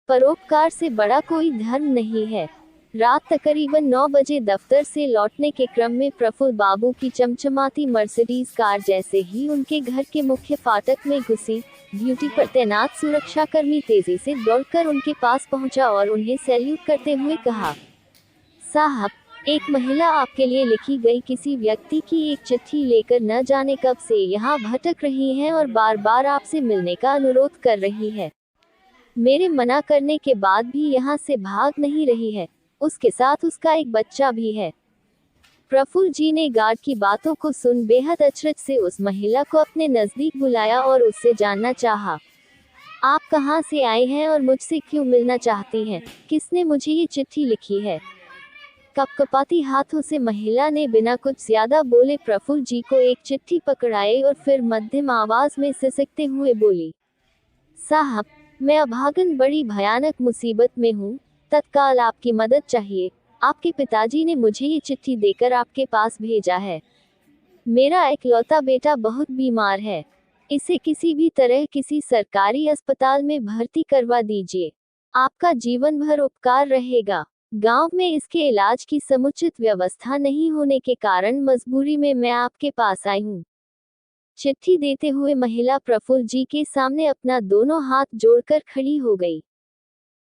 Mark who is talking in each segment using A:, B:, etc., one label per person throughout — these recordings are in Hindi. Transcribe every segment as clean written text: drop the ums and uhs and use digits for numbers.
A: परोपकार से बड़ा कोई धर्म नहीं है। रात तकरीबन 9 बजे दफ्तर से लौटने के क्रम में प्रफुल्ल बाबू की चमचमाती मर्सिडीज कार जैसे ही उनके घर के मुख्य फाटक में घुसी, ड्यूटी पर तैनात सुरक्षाकर्मी तेजी से दौड़कर उनके पास पहुंचा और उन्हें सैल्यूट करते हुए कहा, साहब, एक महिला आपके लिए लिखी गई किसी व्यक्ति की एक चिट्ठी लेकर न जाने कब से यहाँ भटक रही है और बार बार आपसे मिलने का अनुरोध कर रही है। मेरे मना करने के बाद भी यहाँ से भाग नहीं रही है। उसके साथ उसका एक बच्चा भी है। प्रफुल्ल जी ने गार्ड की बातों को सुन बेहद अचरज से उस महिला को अपने नजदीक बुलाया और उससे जानना चाहा, आप कहाँ से आए हैं और मुझसे क्यों मिलना चाहती हैं? किसने मुझे ये चिट्ठी लिखी है? कपकपाती हाथों से महिला ने बिना कुछ ज्यादा बोले प्रफुल्ल जी को एक चिट्ठी पकड़ाई और फिर मध्यम आवाज में सिसकते हुए बोली, साहब, मैं अभागन बड़ी भयानक मुसीबत में हूँ, तत्काल आपकी मदद चाहिए। आपके पिताजी ने मुझे ये चिट्ठी देकर आपके पास भेजा है। मेरा इकलौता बेटा बहुत बीमार है। इसे किसी भी तरह किसी सरकारी अस्पताल में भर्ती करवा दीजिए। आपका जीवन भर उपकार रहेगा। गांव में इसके इलाज की समुचित व्यवस्था नहीं होने के कारण मजबूरी में मैं आपके पास आई हूँ। चिट्ठी देते हुए महिला प्रफुल्ल जी के सामने अपना दोनों हाथ जोड़कर खड़ी हो गई।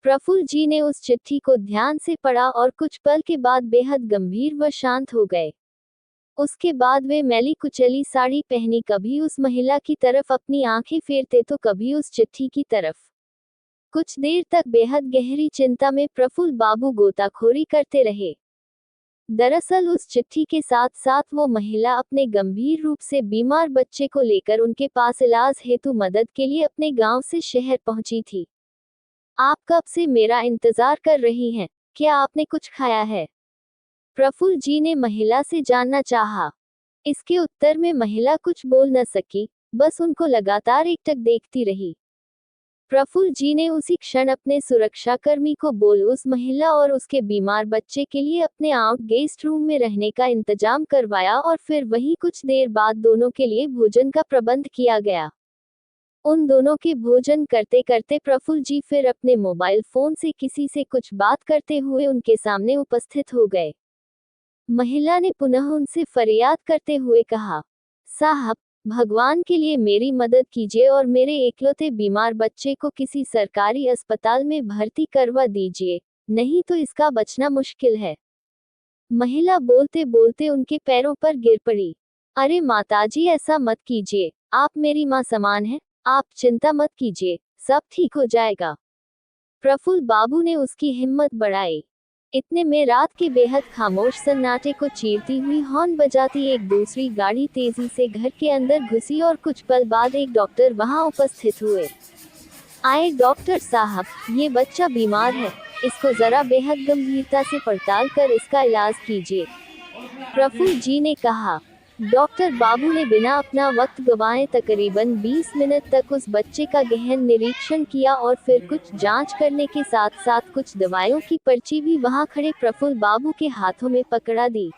A: प्रफुल्ल जी ने उस चिट्ठी को ध्यान से पढ़ा और कुछ पल के बाद बेहद गंभीर व शांत हो गए। उसके बाद वे मैली कुचली साड़ी पहनी कभी उस महिला की तरफ अपनी आंखें फेरते तो कभी उस चिट्ठी की तरफ। कुछ देर तक बेहद गहरी चिंता में प्रफुल्ल बाबू गोताखोरी करते रहे। दरअसल उस चिट्ठी के साथ साथ वो महिला अपने गंभीर रूप से बीमार बच्चे को लेकर उनके पास इलाज हेतु मदद के लिए अपने गांव से शहर पहुंची थी। आप कब से मेरा इंतजार कर रही हैं? क्या आपने कुछ खाया है? प्रफुल्ल जी ने महिला से जानना चाहा। इसके उत्तर में महिला कुछ बोल न सकी, बस उनको लगातार एकटक देखती रही। प्रफुल्ल जी ने उसी क्षण अपने सुरक्षाकर्मी को बोल उस महिला और उसके बीमार बच्चे के लिए अपने आउट गेस्ट रूम में रहने का इंतजाम करवाया और फिर वहीं कुछ देर बाद दोनों के लिए भोजन का प्रबंध किया गया। उन दोनों के भोजन करते करते प्रफुल्ल जी फिर अपने मोबाइल फोन से किसी से कुछ बात करते हुए उनके सामने उपस्थित हो गए। महिला ने पुनः उनसे फरियाद करते हुए कहा, साहब, भगवान के लिए मेरी मदद कीजिए और मेरे एकलौते बीमार बच्चे को किसी सरकारी अस्पताल में भर्ती करवा दीजिए, नहीं तो इसका बचना मुश्किल है। महिला बोलते बोलते उनके पैरों पर गिर पड़ी। अरे माताजी, ऐसा मत कीजिए, आप मेरी माँ समान हैं, आप चिंता मत कीजिए, सब ठीक हो जाएगा। प्रफुल्ल बाबू ने उसकी हिम्मत बढ़ाई। इतने में रात के बेहद खामोश सन्नाटे को चीरती हुई हॉर्न बजाती एक दूसरी गाड़ी तेजी से घर के अंदर घुसी और कुछ पल बाद एक डॉक्टर वहां उपस्थित हुए। आए डॉक्टर साहब, ये बच्चा बीमार है, इसको जरा बेहद गंभीरता से पड़ताल कर इसका इलाज कीजिए, प्रफुल्ल जी ने कहा। डॉक्टर बाबू ने बिना अपना वक्त गंवाए तकरीबन 20 मिनट तक उस बच्चे का गहन निरीक्षण किया और फिर कुछ जांच करने के साथ साथ कुछ दवाइयों की पर्ची भी वहां खड़े प्रफुल्ल बाबू के हाथों में पकड़ा दी।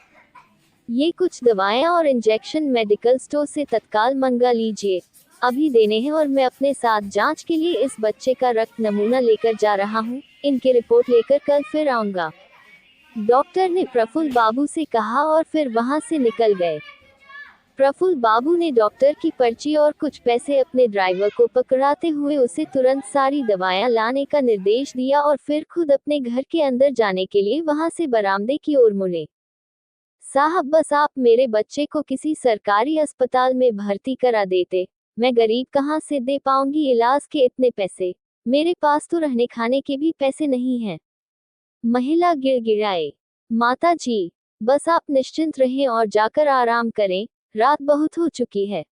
A: ये कुछ दवाएं और इंजेक्शन मेडिकल स्टोर से तत्काल मंगा लीजिए, अभी देने हैं और मैं अपने साथ जांच के लिए इस बच्चे का रक्त नमूना लेकर जा रहा हूँ। इनकी रिपोर्ट लेकर कल फिर आऊंगा, डॉक्टर ने प्रफुल्ल बाबू से कहा और फिर वहां से निकल गए। प्रफुल्ल बाबू ने डॉक्टर की पर्ची और कुछ पैसे अपने ड्राइवर को पकड़ाते हुए उसे तुरंत सारी दवाएं लाने का निर्देश दिया और फिर खुद अपने घर के अंदर जाने के लिए वहां से बरामदे की ओर मुड़े। साहब, बस आप मेरे बच्चे को किसी सरकारी अस्पताल में भर्ती करा देते, मैं गरीब कहाँ से दे पाऊंगी इलाज के इतने पैसे, मेरे पास तो रहने खाने के भी पैसे नहीं हैं। महिला गिड़गिड़ाए, माता जी, बस आप निश्चिंत रहें और जाकर आराम करें, रात बहुत हो चुकी है।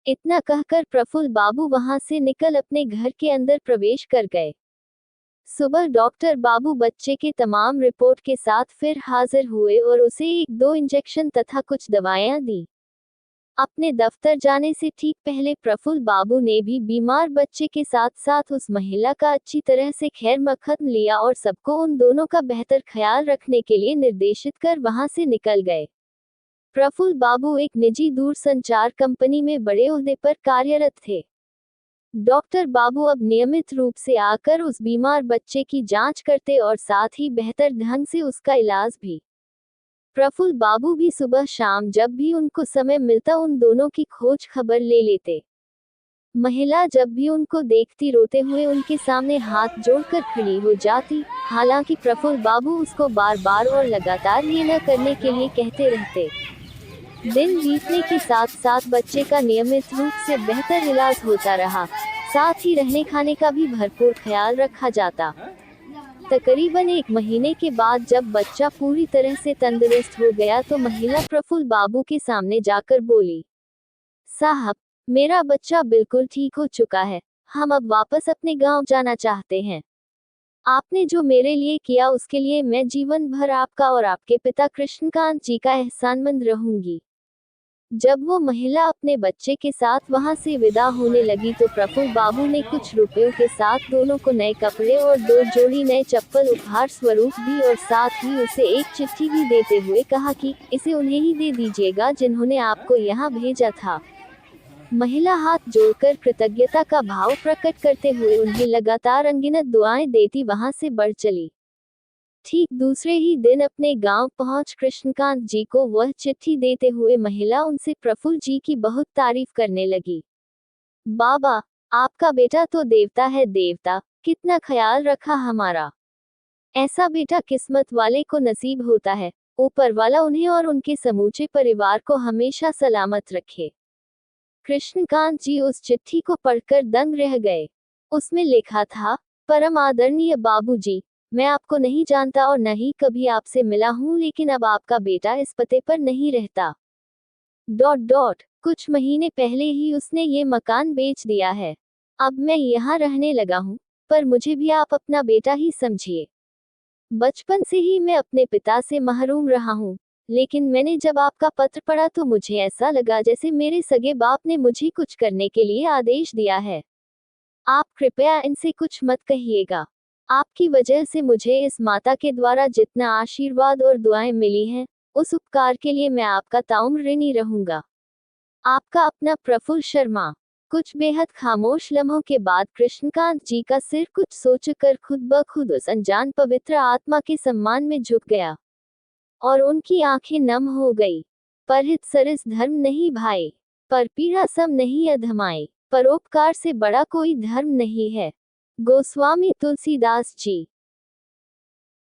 A: इतना कहकर प्रफुल्ल बाबू वहां से निकल अपने घर के अंदर प्रवेश कर गए। सुबह डॉक्टर बाबू बच्चे के तमाम रिपोर्ट के साथ फिर हाजिर हुए और उसे 1-2 इंजेक्शन तथा कुछ दवाएं दी। अपने दफ्तर जाने से ठीक पहले प्रफुल्ल बाबू ने भी बीमार बच्चे के साथ साथ उस महिला का अच्छी तरह से खैर मकदम लिया और सबको उन दोनों का बेहतर ख्याल रखने के लिए निर्देशित कर वहां से निकल गए। प्रफुल्ल बाबू एक निजी दूरसंचार कंपनी में बड़े ओहदे पर कार्यरत थे। डॉक्टर बाबू अब नियमित रूप से आकर उस बीमार बच्चे की जांच करते और साथ ही बेहतर ढंग से उसका इलाज भी। प्रफुल्ल बाबू भी सुबह शाम जब भी उनको समय मिलता उन दोनों की खोज खबर ले लेते। महिला जब भी उनको देखती रोते हुए उनके सामने हाथ जोड़कर खड़ी हो जाती। हालांकि प्रफुल्ल बाबू उसको बार बार और लगातार ये न करने के लिए कहते रहते। दिन बीतने के साथ साथ बच्चे का नियमित रूप से बेहतर इलाज होता रहा। साथ ही रहने खाने का भी भरपूर ख्याल रखा जाता। तकरीबन 1 महीने के बाद जब बच्चा पूरी तरह से तंदुरुस्त हो गया तो महिला प्रफुल्ल बाबू के सामने जाकर बोली, साहब, मेरा बच्चा बिल्कुल ठीक हो चुका है। हम अब वापस अपने गांव जाना चाहते हैं। आपने जो मेरे लिए किया उसके लिए मैं जीवन भर आपका और आपके पिता कृष्णकांत जी का एहसानमंद रहूंगी। जब वो महिला अपने बच्चे के साथ वहां से विदा होने लगी तो प्रफुल्ल बाबू ने कुछ रुपयों के साथ दोनों को नए कपड़े और 2 जोड़ी नए चप्पल उपहार स्वरूप दी और साथ ही उसे एक चिट्ठी भी देते हुए कहा कि इसे उन्हें ही दे दीजिएगा जिन्होंने आपको यहाँ भेजा था। महिला हाथ जोड़कर कृतज्ञता का भाव प्रकट करते हुए उन्हें लगातार अनगिनत दुआएं देती वहां से बढ़ चली। ठीक दूसरे ही दिन अपने गांव पहुंच कृष्णकांत जी को वह चिट्ठी देते हुए महिला उनसे प्रफुल्ल जी की बहुत तारीफ करने लगी। बाबा, आपका बेटा तो देवता है देवता, कितना ख्याल रखा हमारा। ऐसा बेटा किस्मत वाले को नसीब होता है। ऊपर वाला उन्हें और उनके समूचे परिवार को हमेशा सलामत रखे। कृष्णकांत जी उस चिट्ठी को पढ़कर दंग रह गए। उसमें लिखा था, परम आदरणीय बाबूजी, मैं आपको नहीं जानता और न ही कभी आपसे मिला हूँ लेकिन अब आपका बेटा इस पते पर नहीं रहता। कुछ महीने पहले ही उसने ये मकान बेच दिया है। अब मैं यहाँ रहने लगा हूँ, पर मुझे भी आप अपना बेटा ही समझिए। बचपन से ही मैं अपने पिता से महरूम रहा हूँ, लेकिन मैंने जब आपका पत्र पढ़ा तो मुझे ऐसा लगा जैसे मेरे सगे बाप ने मुझे कुछ करने के लिए आदेश दिया है। आप कृपया इनसे कुछ मत कहिएगा। आपकी वजह से मुझे इस माता के द्वारा जितना आशीर्वाद और दुआएं मिली हैं, उस उपकार के लिए मैं आपका ताउम्र ऋणी रहूंगा। आपका अपना प्रफुल्ल शर्मा। कुछ बेहद खामोश लम्हों के बाद कृष्णकांत जी का सिर कुछ सोचकर खुद ब खुद उस अनजान पवित्र आत्मा के सम्मान में झुक गया और उनकी आंखें नम हो गई। परहित सरिस धर्म नहीं भाई, पर पीड़ा सम नहीं अधमाई, परोपकार से बड़ा कोई धर्म नहीं है। गोस्वामी तुलसीदास जी।